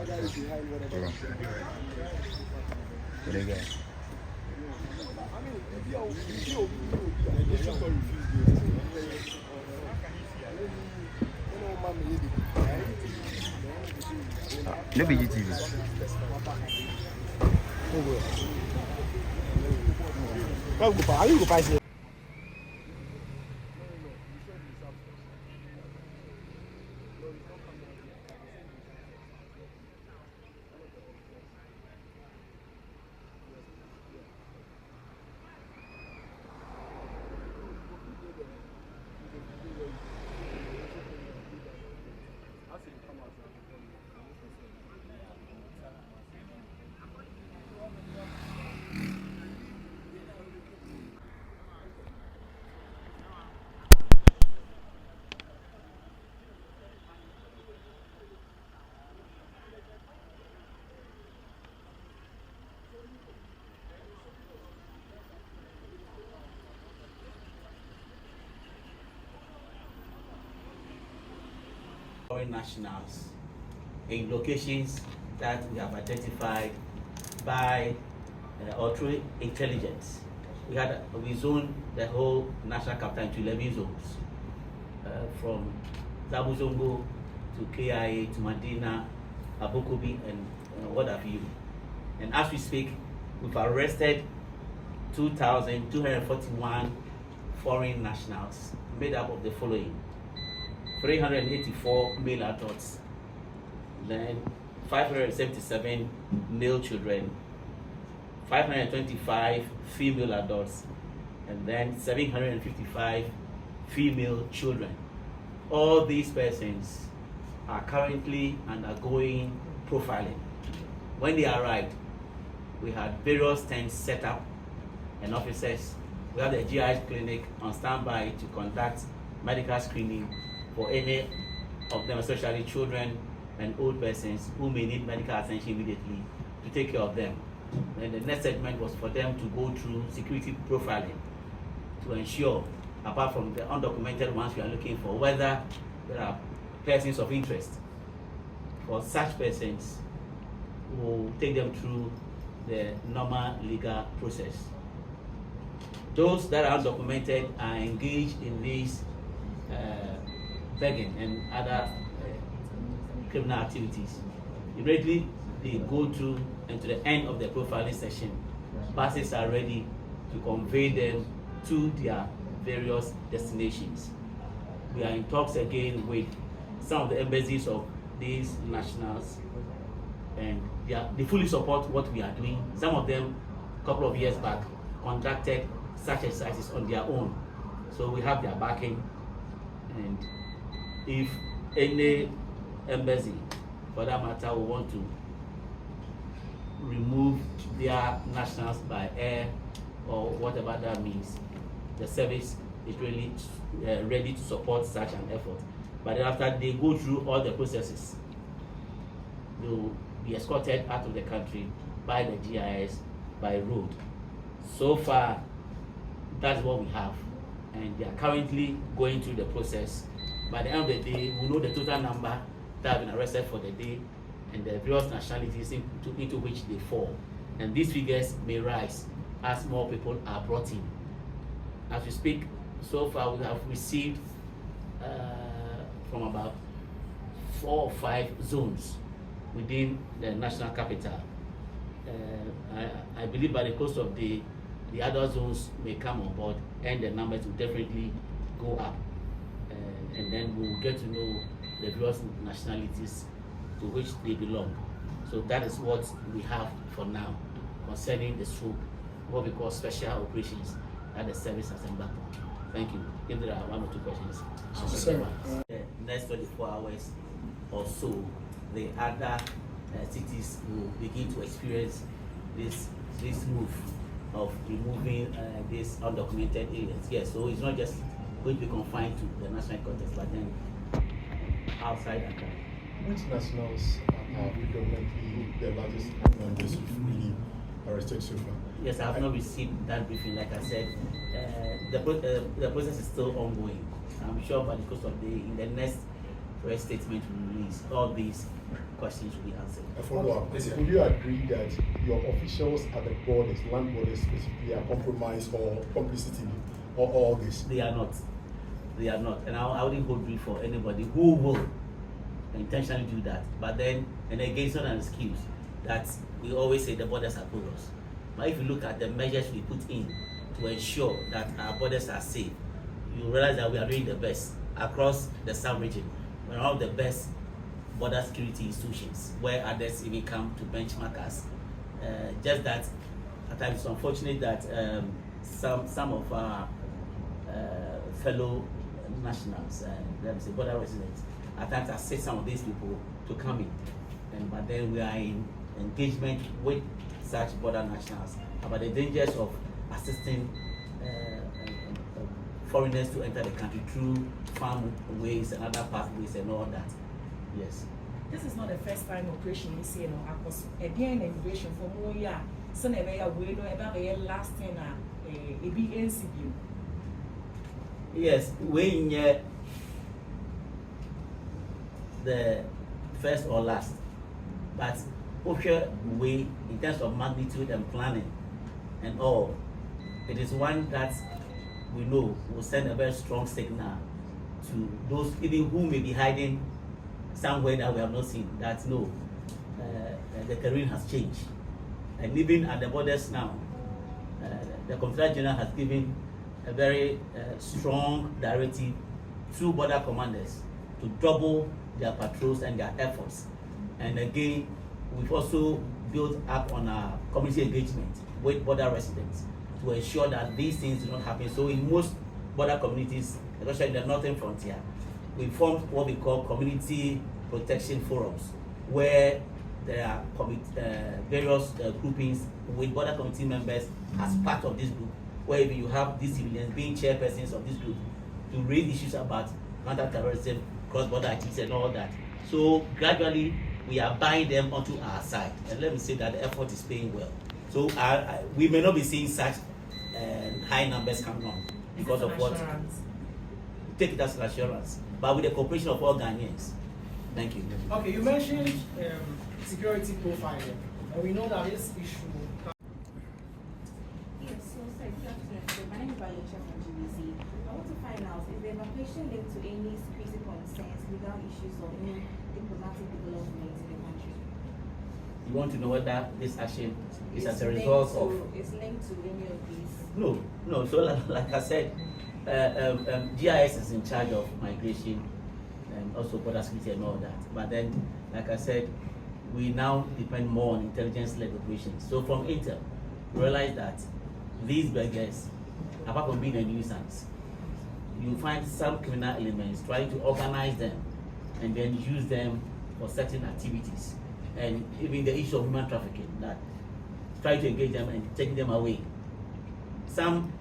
There you go. No BGTV. Foreign nationals in locations that we have identified by or through intelligence. We zoned the whole national capital into 11 zones, from Zabuzongo to KIA to Madina, Abokobi, and what have you. And as we speak, we've arrested 2,241 foreign nationals, made up of the following: 384 male adults, then 577 male children, 525 female adults, and then 755 female children. All these persons are currently undergoing profiling. When they arrived, we had various tents set up and officers. We have the GI clinic on standby to conduct medical screening for any of them, especially children and old persons who may need medical attention immediately, to take care of them. And the next segment was for them to go through security profiling to ensure, apart from the undocumented ones we are looking for, whether there are persons of interest. For such persons, we'll take them through the normal legal process. Those that are undocumented are engaged in these begging and other criminal activities. Immediately they go through and to the end of the profiling session, buses are ready to convey them to their various destinations. We are in talks again with some of the embassies of these nationals, and they fully support what we are doing. Some of them, a couple of years back, conducted such exercises on their own. So we have their backing, and if any embassy, for that matter, will want to remove their nationals by air or whatever that means, the service is really ready to support such an effort. But after they go through all the processes, they will be escorted out of the country by the GIS by road. So far, that's what we have, and they are currently going through the process. By the end of the day, we'll know the total number that have been arrested for the day and the various nationalities into which they fall. And these figures may rise as more people are brought in. As we speak, so far we have received from about 4 or 5 zones within the national capital. I believe by the close of the other zones may come on board, and the numbers will definitely go up. And then we'll get to know the various nationalities to which they belong. So that is what we have for now concerning the scope, what we call special operations that the service has embarked on. Thank you. If there are 1 or 2 questions, the next 24 hours or so, the other cities will begin to experience this move of removing these undocumented aliens. Yes, so it's not just going to be confined to the national context, but then outside and Which nationals are predominantly the largest numbers you've really arrested so far? Yes, I have not received that briefing. Like I said, the process is still ongoing. I'm sure by the course of in the next press statement we will released, all these questions will be answered. A follow-up. Would you agree that your officials at the borders, land borders specifically, are compromised or complicity or all this? They are not. They are not. And I wouldn't hold brief for anybody who will intentionally do that. But then, and again, it's not an excuse that we always say the borders are porous. But if you look at the measures we put in to ensure that our borders are safe, you realize that we are doing the best across the St0rm region. We're one of the best border security institutions where others even come to benchmark us. Just that at times it's unfortunate that some of our fellow nationals, let me say border residents, at times assist some of these people to come in. But then we are in engagement with such border nationals about the dangers of assisting foreigners to enter the country through farm ways and other pathways and all that. Yes. This is not the first time operation we see, because again immigration for more year, so never we know about the last thing a big NCB. Yes, we in the first or last, but okay, we in terms of magnitude and planning and all, it is one that we know will send a very strong signal to those even who may be hiding somewhere that we have not seen, that no, the terrain has changed. And even at the borders now, the Controller General has given a very strong directive to border commanders to double their patrols and their efforts. And again, we've also built up on our community engagement with border residents to ensure that these things do not happen. So in most border communities, especially in the northern frontier, we formed what we call community protection forums, where there are various groupings with border community members as part of this group, where if you have these civilians being chairpersons of this group to raise issues about counter-terrorism, cross-border activity and all that. So gradually, we are buying them onto our side. And let me say that the effort is paying well. So we may not be seeing such high numbers coming on because of what? Take it as an assurance, but with the cooperation of all Ghanaians. Thank you. Okay, you mentioned security profiling, and we know that this issue. Yes, so my name is Valencia from GBC. I want to find out if the evacuation led to any security concerns, legal issues, or any diplomatic developments in the country. You want to know whether this action is as a result of? It's linked to any of these. No. So like I said, GIS is in charge of migration and also border security and all that. But then, like I said, we now depend more on intelligence-led operations. So from Intel, we realize that these beggars, apart from being a nuisance, you find some criminal elements trying to organize them and then use them for certain activities. And even the issue of human trafficking, that try to engage them and take them away. Some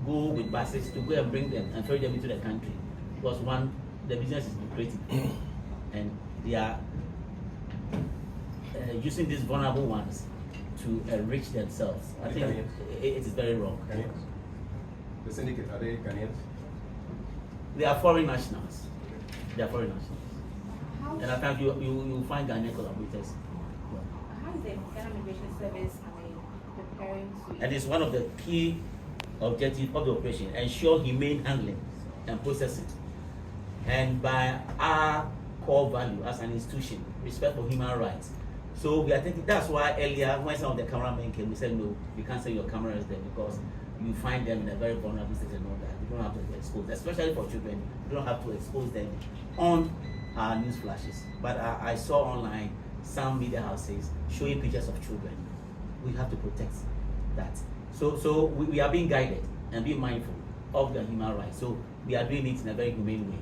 go with buses to go and bring them and ferry them into the country because one, the business is lucrative and they are using these vulnerable ones to enrich themselves. I think it is very wrong. The syndicate, are they Ghanaians? They are foreign nationals. They are foreign nationals. How And at times you find Ghanaian collaborators. How is the Ghana Immigration Service preparing to? And it's one of the key objectives of the operation, ensure humane handling and processing. And by our core value as an institution, respect for human rights. So we are thinking, that's why earlier when some of the cameramen came, we said, no, you can't send your cameras there because you find them in a very vulnerable state and all that. You don't have to expose, especially for children, you don't have to expose them on our news flashes. But I saw online some media houses showing pictures of children. We have to protect that. So we are being guided and being mindful of the human rights. So we are doing it in a very humane way.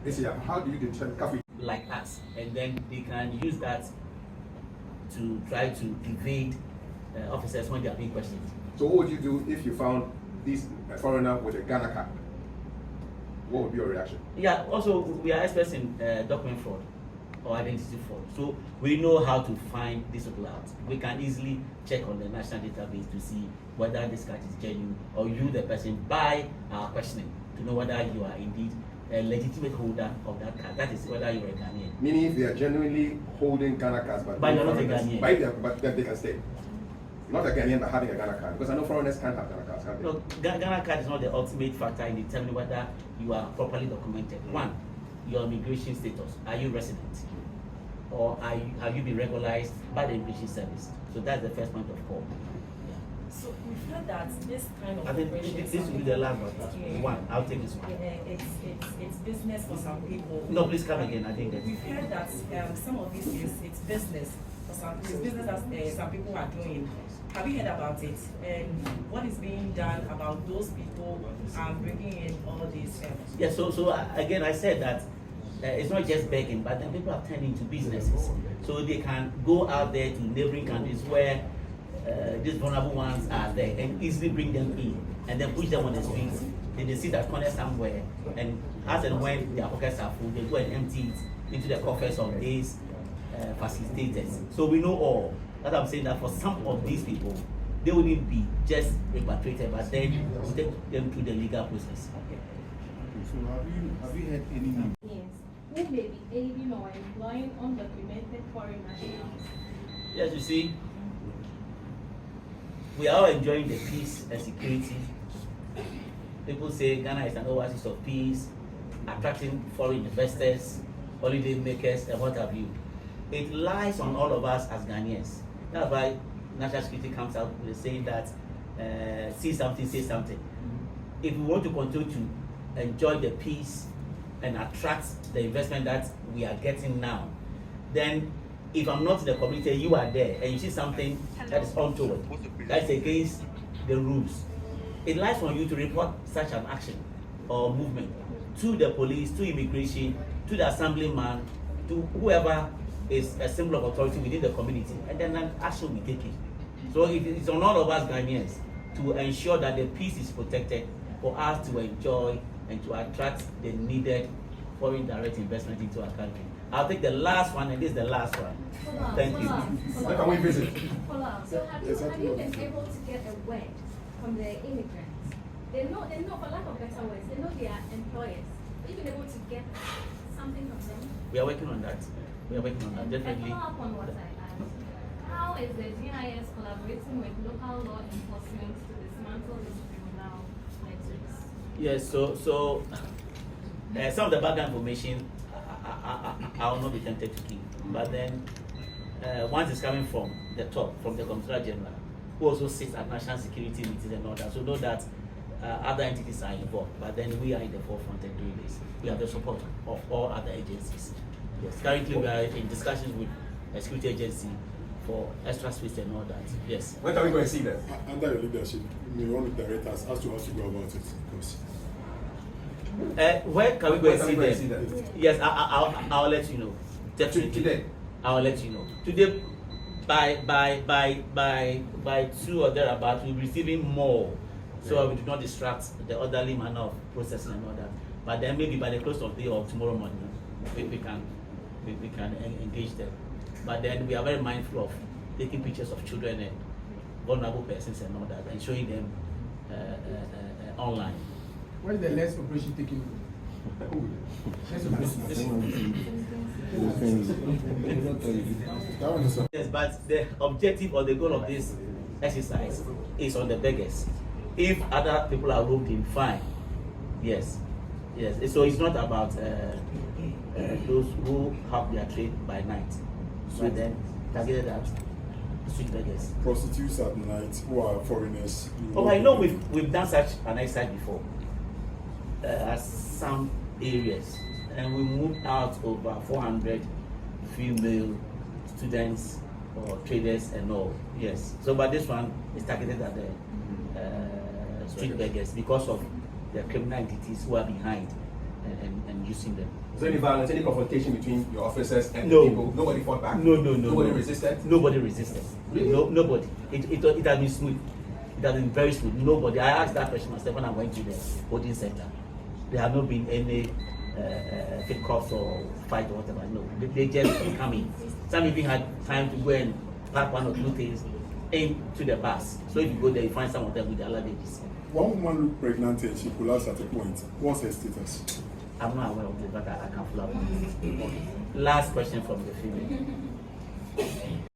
This year, how do you determine like us? And then they can use that to try to evade officers when they are being questioned. So what would you do if you found this foreigner with a Ghana card? What would be your reaction? Yeah, also we are experts in document fraud or identity fraud. So we know how to find these people out. We can easily check on the national database to see whether this card is genuine or you, the person, by our questioning to know whether you are indeed a legitimate holder of that card. That is whether you're a Ghanaian. Meaning if they are genuinely holding Ghana cards, but You're not a foreigners- Ghanaian. but then they can stay. Not a Ghanaian, but having a Ghana card. Because I know foreigners can't have Ghana cards, can they? No, Ghana card is not the ultimate factor in determining whether you are properly documented. One, your immigration status. Are you resident? Or have you been regularized by the immigration service? So that's the first point of call. So we've heard that this kind of I think operation, this will be the last one. I'll take this one. It's business for some people. No, please come again. I think We've heard that some of these things, it's business for some. It's business that some people are doing. Have you heard about it? And what is being done about those people bringing in all these? Yeah. So again, I said that it's not just begging, but then people are turning to businesses, so they can go out there to neighboring countries where these vulnerable ones are there and easily bring them in and then push them on the streets. Then they see that corner somewhere, and as and when their pockets are full, they go and empty it into the coffers of these facilitators. So we know all that. I'm saying that for some of these people, they wouldn't be just repatriated, but then we'll take them through the legal process. So have you had any news? Yes, who may be aiding or employing undocumented foreign nationals. Yes, you see, we are all enjoying the peace and security. People say Ghana is an oasis of peace, attracting foreign investors, holiday makers, and what have you. It lies on all of us as Ghanaians. That's why national security comes out with saying that see something, say something. If we want to continue to enjoy the peace and attract the investment that we are getting now, then if I'm not in the community, you are there, and you see something that is untoward, that's against the rules, it lies on you to report such an action or movement to the police, to immigration, to the assemblyman, to whoever is a symbol of authority within the community, and then an action will be taken. So it's on all of us Ghanaians to ensure that the peace is protected for us to enjoy and to attract the needed foreign direct investment into our country. I'll take the last one, and this is the last one. Thank you. When can we visit? Hold on. So have you been able to get a word from the immigrants? They know, for lack of better words, they know they are employers. Have you been able to get something from them? We are working on that. We are working on that, definitely. And follow up on what I asked. How is the GIS collaborating with local law enforcement to dismantle this criminal networks? Yes, so some of the background information I will not be tempted to give, but then once it's coming from the top, from the Comptroller General, who also sits at national security meetings and all that, so know that other entities are involved, but then we are in the forefront in doing this. We have the support of all other agencies. Yes, currently we are in discussions with a security agency for extra space and all that. Yes. When can we go and see them? Under your leadership, you may want to direct us as to how to go about it. Because Where can we go and see Where them? can we go and see them? Yes, I'll let you know. Definitely. Today? I'll let you know. Today, by 2 or thereabouts, we'll be receiving more, so we do not distract the orderly manner of processing and all that. But then maybe by the close of the day or tomorrow morning, we can engage them. But then we are very mindful of taking pictures of children and vulnerable persons and all that, and showing them online. What is the last operation taking? Yes, but the objective or the goal of this exercise is on the beggars. If other people are roped in, fine. Yes. So it's not about those who have their trade by night, but then targeted at street beggars. prostitutes at night who are foreigners. Oh, I know we've done such an exercise before at some areas, and we moved out over 400 female students or traders and all. Yes. So, but this one is targeted at the street beggars because of the criminal entities who are behind and using them. Is there any violence, any confrontation between your officers and No. the people? Nobody fought back? No. Nobody resisted? Nobody resisted. Really? No, nobody. It has been smooth. It has been very smooth. Nobody. I asked that question myself when I went to the holding center. There have not been any fake cops or fight or whatever. No, they just come in. Some even had time to go and pack 1 or 2 things into the bus. So if you go there, you find some of them with their luggages. One woman looked pregnant and she collapsed at a point. What's her status? I'm not aware of this, but I can follow up on this. Last question from the female.